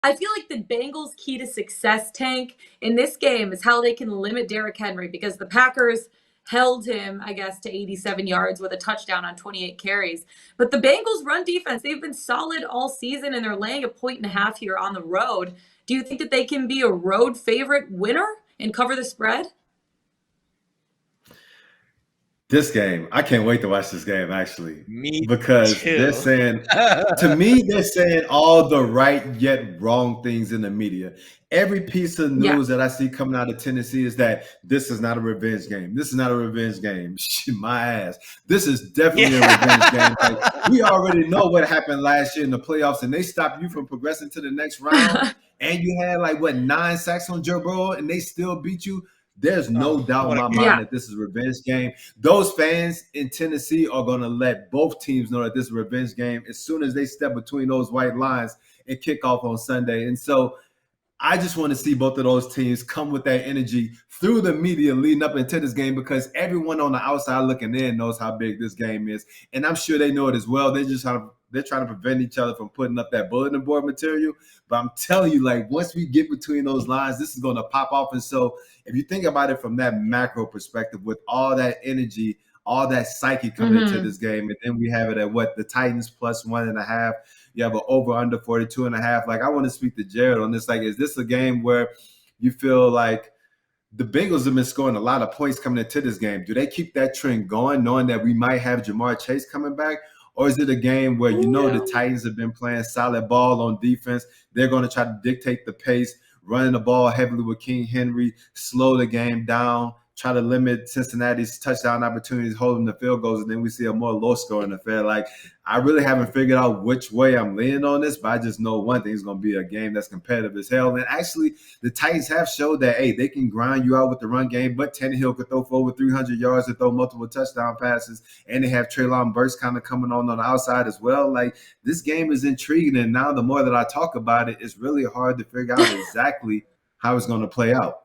I feel like the Bengals' key to success, Tank, in this game is how they can limit Derrick Henry because the Packers held him, I guess, to 87 yards with a touchdown on 28 carries. But the Bengals' run defense, they've been solid all season and they're laying a point and a half here on the road. Do you think that they can be a road favorite winner and cover the spread? This game, I can't wait to watch this game actually, Me because they're too. saying, to me, they're saying all the right yet wrong things in the media. Every piece of Yeah. news that I see coming out of Tennessee is that this is not a revenge game. This is not a revenge game. My ass. This is definitely a revenge game. Like, we already know what happened last year in the playoffs, and they stopped you from progressing to the next round. And you had 9 sacks on Joe Burrow, and they still beat you. There's no doubt in my mind that this is a revenge game. Those fans in Tennessee are going to let both teams know that this is a revenge game as soon as they step between those white lines and kick off on Sunday. And so I just want to see both of those teams come with that energy through the media leading up into this game, because everyone on the outside looking in knows how big this game is. And I'm sure they know it as well. They're trying to prevent each other from putting up that bulletin board material. But I'm telling you, once we get between those lines, this is going to pop off. And so if you think about it from that macro perspective, with all that energy, all that psyche coming into this game, and then we have it at the Titans plus 1.5. You have an over under 42.5. I want to speak to Jared on this. Is this a game where you feel like the Bengals have been scoring a lot of points coming into this game? Do they keep that trend going, knowing that we might have Jamar Chase coming back? Or is it a game where the Titans have been playing solid ball on defense? They're going to try to dictate the pace, running the ball heavily with King Henry, slow the game down, try to limit Cincinnati's touchdown opportunities, holding the field goals, and then we see a more low-scoring affair. I really haven't figured out which way I'm leaning on this, but I just know one thing is going to be a game that's competitive as hell. And actually, the Titans have showed that, hey, they can grind you out with the run game, but Tannehill could throw for over 300 yards and throw multiple touchdown passes, and they have Treylon Burks kind of coming on the outside as well. This game is intriguing, and now the more that I talk about it, it's really hard to figure out exactly how it's going to play out.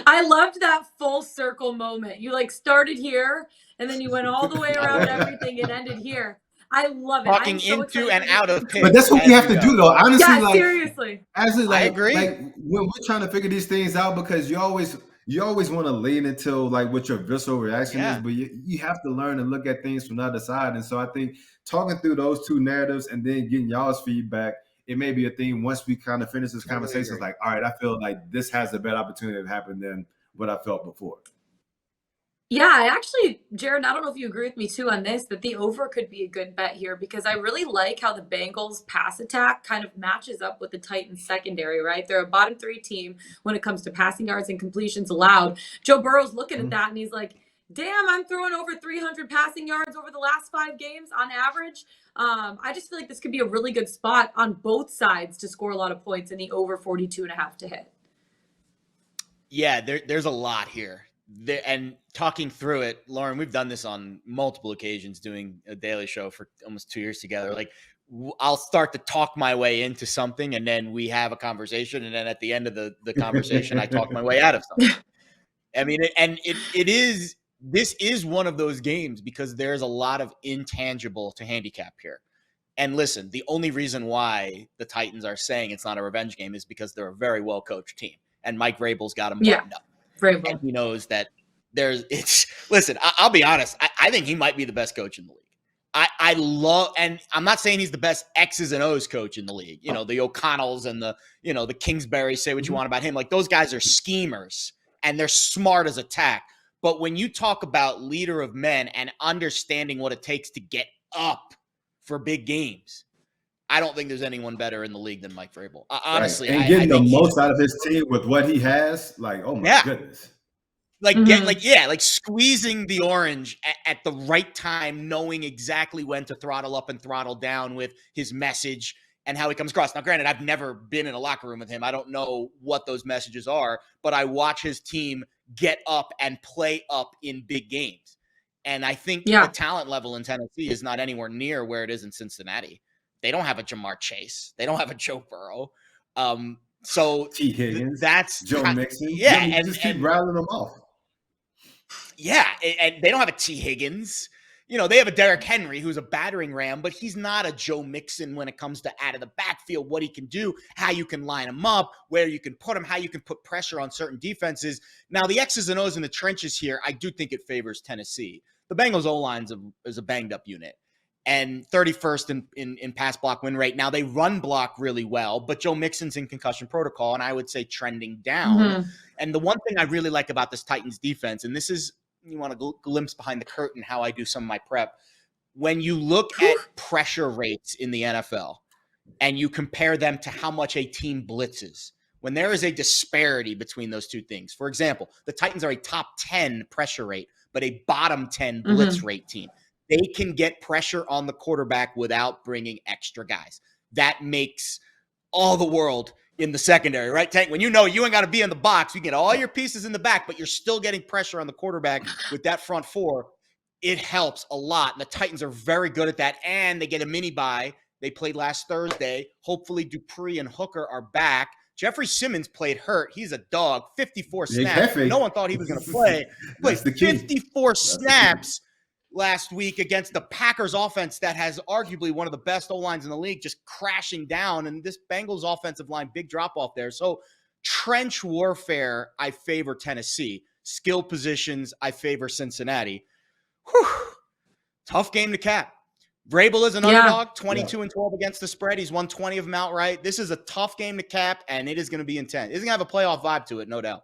I loved that full circle moment. You started here and then you went all the way around everything and ended here. I love it. Talking into and out of picks. But that's what we have to do, though. Honestly, seriously. Actually, I agree. When we're trying to figure these things out, because you always want to lean into what your visceral reaction is, but you have to learn and look at things from the other side. And so I think talking through those two narratives and then getting y'all's feedback, it may be a thing once we kind of finish this conversation. It's all right, I feel like this has a better opportunity to happen than what I felt before. Yeah, actually, Jared, I don't know if you agree with me too on this, that the over could be a good bet here, because I really like how the Bengals pass attack kind of matches up with the Titans secondary, right? They're a bottom 3 team when it comes to passing yards and completions allowed. Joe Burrow's looking at that and he's like, damn, I'm throwing over 300 passing yards over the last 5 games on average. I just feel like this could be a really good spot on both sides to score a lot of points, in the over 42.5 to hit. Yeah, there's a lot here. And talking through it, Lauren, we've done this on multiple occasions, doing a daily show for almost 2 years together. I'll start to talk my way into something, and then we have a conversation, and then at the end of the conversation, I talk my way out of something. I mean, this is one of those games because there's a lot of intangible to handicap here. And listen, the only reason why the Titans are saying it's not a revenge game is because they're a very well-coached team, and Mike Vrabel's got them buttoned up. And he knows that listen, I'll be honest. I think he might be the best coach in the league. I love, and I'm not saying he's the best X's and O's coach in the league. The O'Connells and the Kingsbury, say what you want about him. Those guys are schemers and they're smart as attack. But when you talk about leader of men and understanding what it takes to get up for big games, I don't think there's anyone better in the league than Mike Vrabel. Honestly, and getting the most out of his team with what he has, oh my goodness. Squeezing the orange at the right time, knowing exactly when to throttle up and throttle down with his message and how he comes across. Now, granted, I've never been in a locker room with him. I don't know what those messages are, but I watch his team get up and play up in big games. And I think the talent level in Tennessee is not anywhere near where it is in Cincinnati. They don't have a Jamar Chase. They don't have a Joe Burrow. So T. Higgins, that's Joe Mixon. And just keep rattling them off. Yeah, and they don't have a T. Higgins. they have a Derrick Henry who's a battering ram, but he's not a Joe Mixon when it comes to out of the backfield, what he can do, how you can line him up, where you can put him, how you can put pressure on certain defenses. Now, the X's and O's in the trenches here, I do think it favors Tennessee. The Bengals O-line is a banged-up unit and 31st in pass block win rate. Now, they run block really well, but Joe Mixon's in concussion protocol, and I would say trending down. Mm-hmm. And the one thing I really like about this Titans defense, and this is, you want a glimpse behind the curtain how I do some of my prep, when you look at pressure rates in the NFL and you compare them to how much a team blitzes, when there is a disparity between those two things. For example, the Titans are a top 10 pressure rate, but a bottom 10 blitz rate team. They can get pressure on the quarterback without bringing extra guys. That makes all the world in the secondary, right, Tank? When you ain't got to be in the box, you get all your pieces in the back, but you're still getting pressure on the quarterback with that front four. It helps a lot. And the Titans are very good at that. And they get a mini bye. They played last Thursday. Hopefully Dupree and Hooker are back. Jeffrey Simmons played hurt. He's a dog. 54 snaps. No one thought he was going to play. Played 54 snaps last week against the Packers offense that has arguably one of the best O-lines in the league, just crashing down. And this Bengals offensive line, big drop off there. So trench warfare, I favor Tennessee. Skill positions, I favor Cincinnati. Whew. Tough game to cap. Vrabel is an underdog, 22-12 against the spread. He's won 20 of them outright. This is a tough game to cap, and it is going to be intense. It's going to have a playoff vibe to it, no doubt.